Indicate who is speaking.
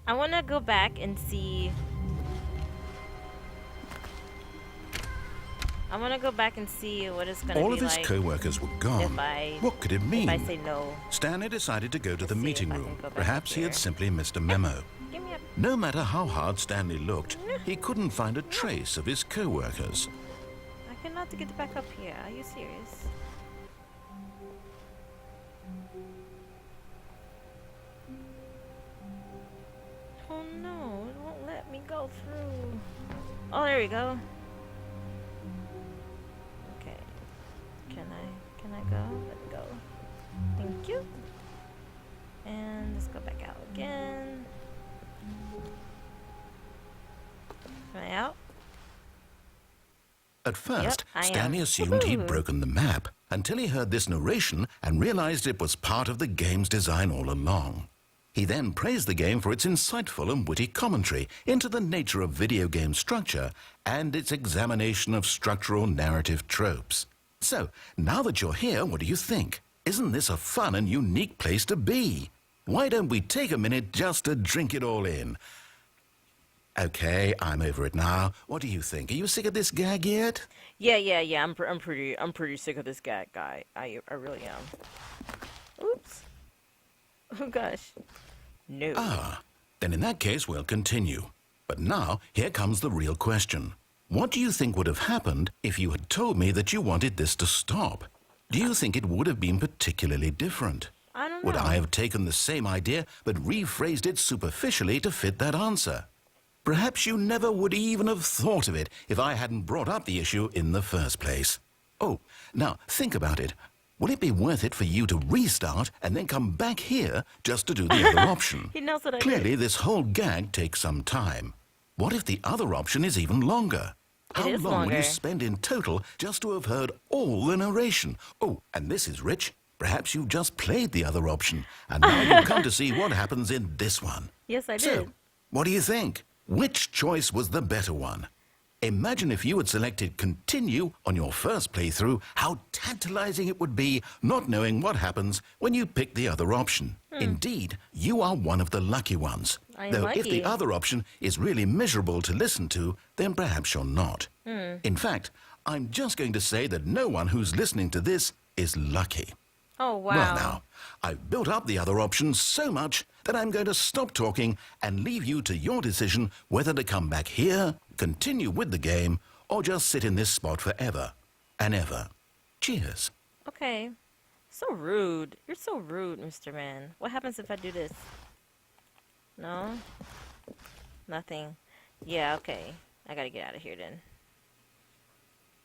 Speaker 1: I want to go back and see. I want to go back and see what it's gonna
Speaker 2: All
Speaker 1: be
Speaker 2: of his
Speaker 1: like
Speaker 2: co-workers were
Speaker 1: if
Speaker 2: gone.
Speaker 1: I
Speaker 2: What could it
Speaker 1: if I
Speaker 2: mean?
Speaker 1: say no.
Speaker 2: Stanley decided to go to
Speaker 1: Let's
Speaker 2: the
Speaker 1: see
Speaker 2: meeting
Speaker 1: if I can
Speaker 2: room.
Speaker 1: go back
Speaker 2: Perhaps
Speaker 1: up
Speaker 2: he had
Speaker 1: here.
Speaker 2: simply missed a memo.
Speaker 1: Give me a.
Speaker 2: No matter how hard Stanley looked, he couldn't find a trace of his co-workers.
Speaker 1: I cannot get back up here. Are you serious? Oh no! It won't let me go through. Oh, there we go. Okay. Can I go? Let me go. Thank you. And let's go back out again. Am I out?
Speaker 2: At first,
Speaker 1: I am.
Speaker 2: Stanley assumed he'd
Speaker 1: Woohoo.
Speaker 2: broken the map until he heard this narration and realized it was part of the game's design all along. He then praised the game for its insightful and witty commentary into the nature of video game structure and its examination of structural narrative tropes. So, now that you're here, what do you think? Isn't this a fun and unique place to be? Why don't we take a minute just to drink it all in? Okay, I'm over it now. What do you think? Are you sick of this gag yet?
Speaker 1: Yeah. I'm pretty sick of this guy. I really am. Oops. Oh gosh. No.
Speaker 2: Then in that case, we'll continue. But now, here comes the real question. What do you think would have happened if you had told me that you wanted this to stop? Do you think it would have been particularly different?
Speaker 1: I don't know.
Speaker 2: Would I have taken the same idea but rephrased it superficially to fit that answer? Perhaps you never would even have thought of it if I hadn't brought up the issue in the first place. Oh, now think about it. Will it be worth it for you to restart and then come back here just to do the other option?
Speaker 1: He knows what I
Speaker 2: Clearly,
Speaker 1: did.
Speaker 2: this whole gag takes some time. What if the other option is even longer? How
Speaker 1: is
Speaker 2: long will
Speaker 1: longer.
Speaker 2: you spend in total just to have heard all the narration? Oh, and this is rich. Perhaps you've just played the other option, and now you've come to see what happens in this one.
Speaker 1: Yes, I
Speaker 2: So,
Speaker 1: did.
Speaker 2: what do you think? Which choice was the better one? Imagine if you had selected continue on your first playthrough, how tantalizing it would be not knowing what happens when you pick the other option. Indeed, you are one of the lucky ones.
Speaker 1: I am
Speaker 2: Though if
Speaker 1: lucky.
Speaker 2: the other option is really miserable to listen to, then perhaps you're not. In fact, I'm just going to say that no one who's listening to this is lucky.
Speaker 1: Oh wow.
Speaker 2: Well now, I've built up the other options so much that I'm going to stop talking and leave you to your decision whether to come back here, continue with the game, or just sit in this spot forever and ever. Cheers.
Speaker 1: Okay. So rude. You're so rude, Mr. Man. What happens if I do this? No? Nothing. Yeah, okay. I gotta get out of here then.